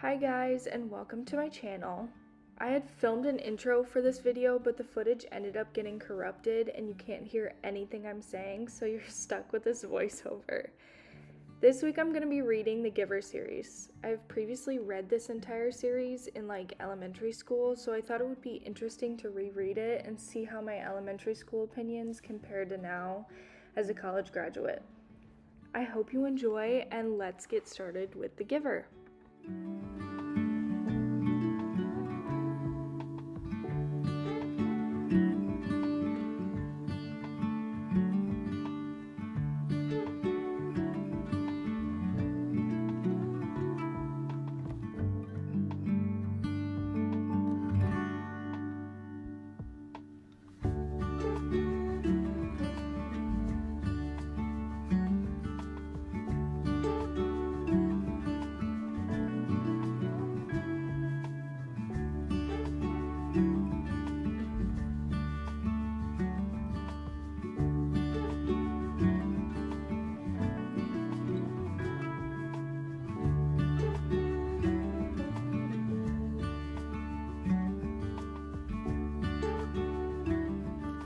Hi guys, and welcome to my channel. I had filmed an intro for this video, but the footage ended up getting corrupted and you can't hear anything I'm saying, so you're stuck with this voiceover. This week I'm going to be reading the Giver series. I've previously read this entire series in elementary school, so I thought it would be interesting to reread it and see how my elementary school opinions compared to now as a college graduate. I hope you enjoy, and let's get started with the Giver.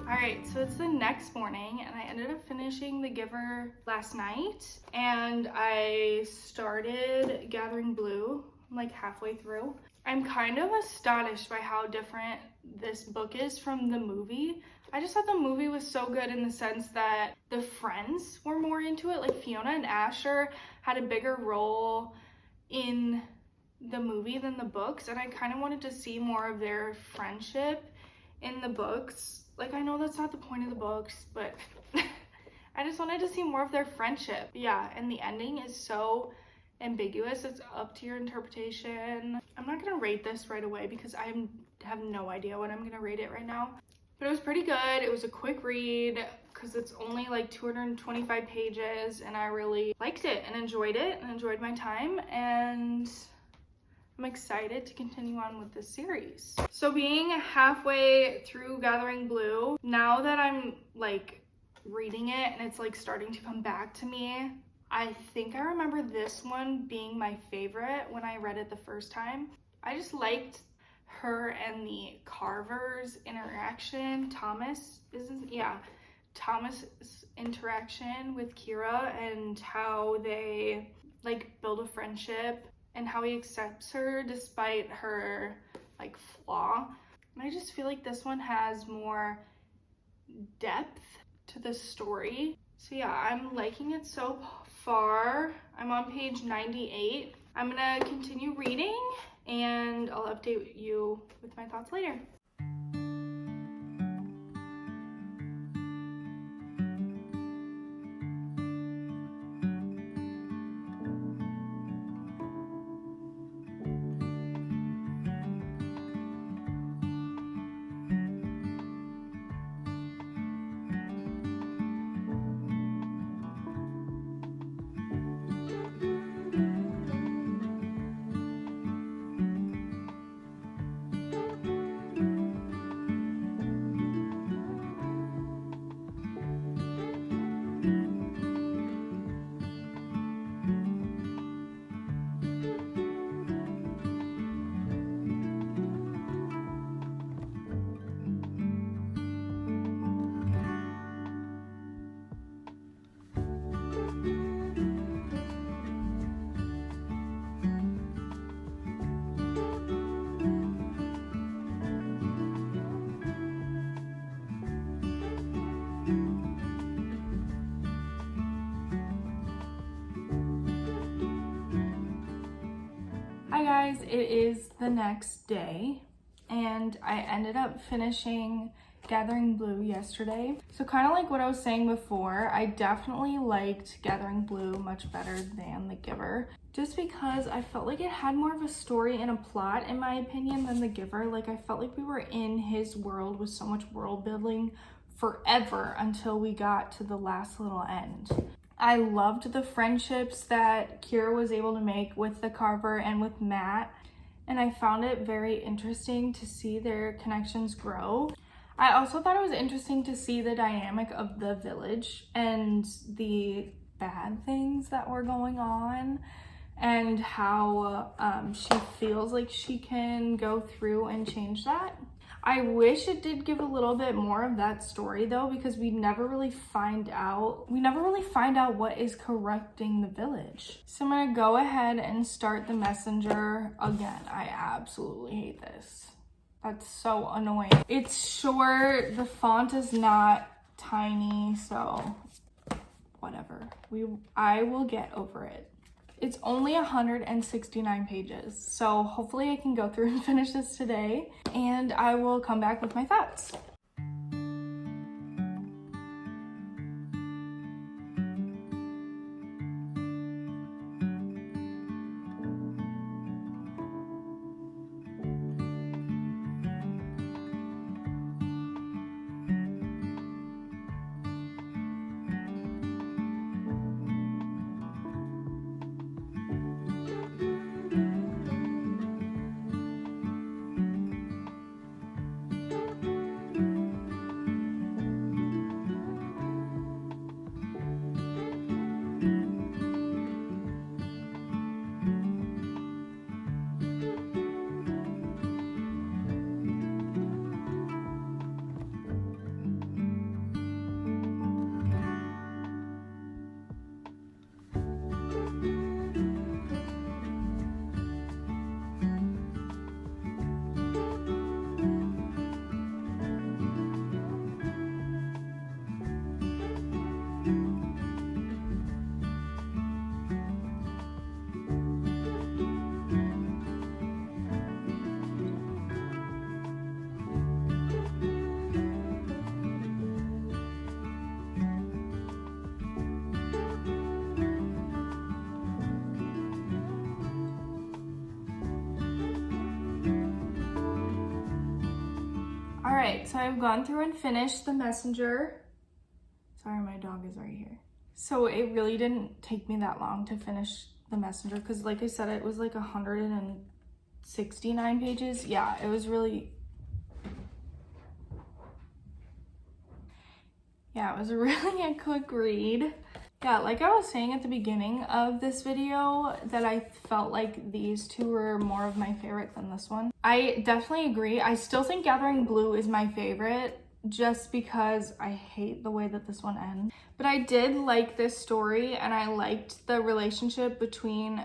Alright, so it's the next morning and I ended up finishing The Giver last night, and I started Gathering Blue like halfway through. I'm kind of astonished by how different this book is from the movie. I just thought the movie was so good in the sense that the friends were more into it. Like Fiona and Asher had a bigger role in the movie than the books, and I kind of wanted to see more of their friendship in the books. Like, I know that's not the point of the books, but I just wanted to see more of their friendship. Yeah, and the ending is so ambiguous. It's up to your interpretation. I'm not gonna rate this right away because I have no idea what I'm gonna rate it right now. But it was pretty good. It was a quick read because it's only like 225 pages, and I really liked it and enjoyed my time, and I'm excited to continue on with this series. So being halfway through Gathering Blue, now that I'm reading it and it's starting to come back to me, I think I remember this one being my favorite when I read it the first time. I just liked her and the Carver's interaction, Thomas's interaction with Kira, and how they build a friendship, and how he accepts her despite her flaw. And I just feel like this one has more depth to the story. So yeah, I'm liking it so far. I'm on page 98. I'm gonna continue reading and I'll update you with my thoughts later. Hi guys, it is the next day and I ended up finishing Gathering Blue yesterday. So kind of like what I was saying before, I definitely liked Gathering Blue much better than The Giver, just because I felt like it had more of a story and a plot, in my opinion, than The Giver. I felt like we were in his world with so much world building forever until we got to the last little end. I loved the friendships that Kira was able to make with the Carver and with Matt, and I found it very interesting to see their connections grow. I also thought it was interesting to see the dynamic of the village and the bad things that were going on, and how she feels like she can go through and change that. I wish it did give a little bit more of that story though, because we never really find out what is corrupting the village. So I'm gonna go ahead and start the messenger again. I absolutely hate this. That's so annoying. It's short, the font is not tiny, so whatever. I will get over it. It's only 169 pages, so hopefully I can go through and finish this today, and I will come back with my thoughts. Alright, so I've gone through and finished the messenger. Sorry, my dog is right here. So it really didn't take me that long to finish the messenger because like I said, it was like 169 pages. Yeah, it was really a quick read. Yeah, like I was saying at the beginning of this video that I felt like these two were more of my favorite than this one. I definitely agree. I still think Gathering Blue is my favorite just because I hate the way that this one ends. But I did like this story and I liked the relationship between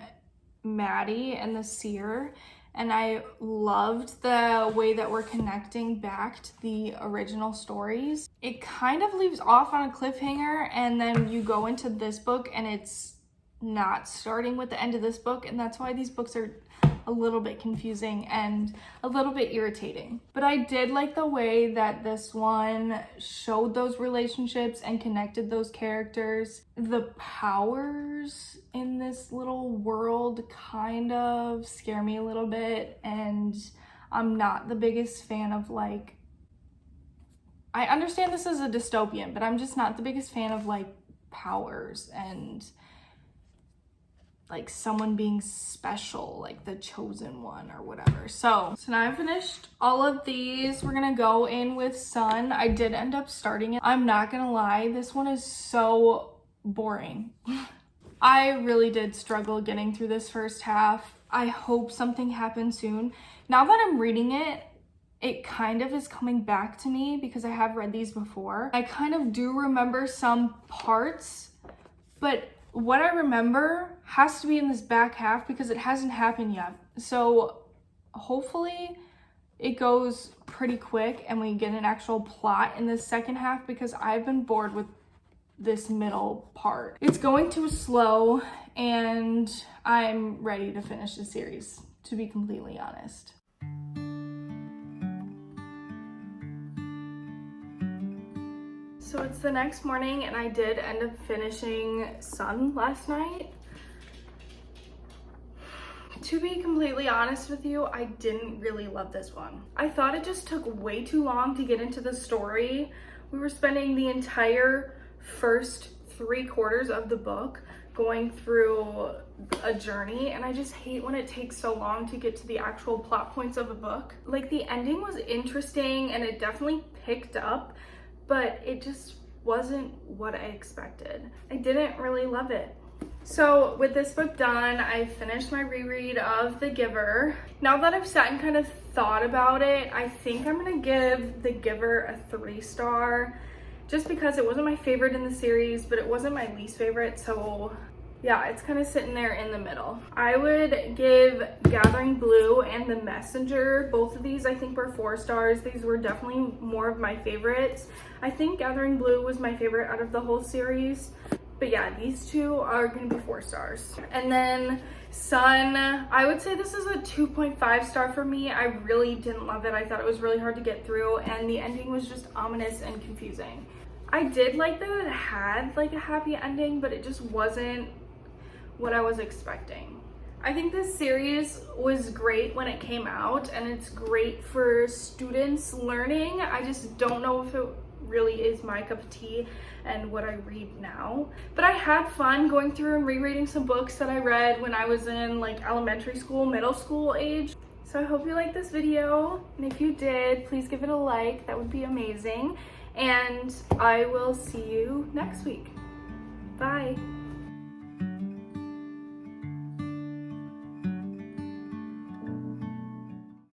Maddie and the seer. And I loved the way that we're connecting back to the original stories. It kind of leaves off on a cliffhanger and then you go into this book and it's not starting with the end of this book, and that's why these books are a little bit confusing and a little bit irritating. But I did like the way that this one showed those relationships and connected those characters. The powers in this little world kind of scare me a little bit, and I'm not the biggest fan of like, I understand this is a dystopian, but I'm just not the biggest fan of like powers and like someone being special, like the chosen one or whatever. So now I've finished all of these. We're gonna go in with Sun. I did end up starting it. I'm not gonna lie, this one is so boring. I really did struggle getting through this first half. I hope something happens soon. Now that I'm reading it, it kind of is coming back to me because I have read these before. I kind of do remember some parts, but what I remember has to be in this back half because it hasn't happened yet. So hopefully it goes pretty quick and we get an actual plot in the second half because I've been bored with this middle part. It's going too slow and I'm ready to finish the series, to be completely honest. So it's the next morning and I did end up finishing Sun last night. To be completely honest with you, I didn't really love this one. I thought it just took way too long to get into the story. We were spending the entire first 3/4 of the book going through a journey, and I just hate when it takes so long to get to the actual plot points of a book. Like, the ending was interesting and it definitely picked up, but it just wasn't what I expected. I didn't really love it. So with this book done, I finished my reread of The Giver. Now that I've sat and kind of thought about it, I think I'm gonna give The Giver a 3-star, just because it wasn't my favorite in the series, but it wasn't my least favorite, so yeah, it's kind of sitting there in the middle. I would give Gathering Blue and The Messenger, both of these I think were 4 stars. These were definitely more of my favorites. I think Gathering Blue was my favorite out of the whole series. But yeah, these two are gonna be 4 stars. And then Sun, I would say this is a 2.5 star for me. I really didn't love it. I thought it was really hard to get through, and the ending was just ominous and confusing. I did like that it had like a happy ending, but it just wasn't what I was expecting. I think this series was great when it came out, and it's great for students learning. I just don't know if it really is my cup of tea and what I read now. But I had fun going through and rereading some books that I read when I was in like elementary school, middle school age. So I hope you liked this video, and if you did, please give it a like. That would be amazing. And I will see you next week. Bye.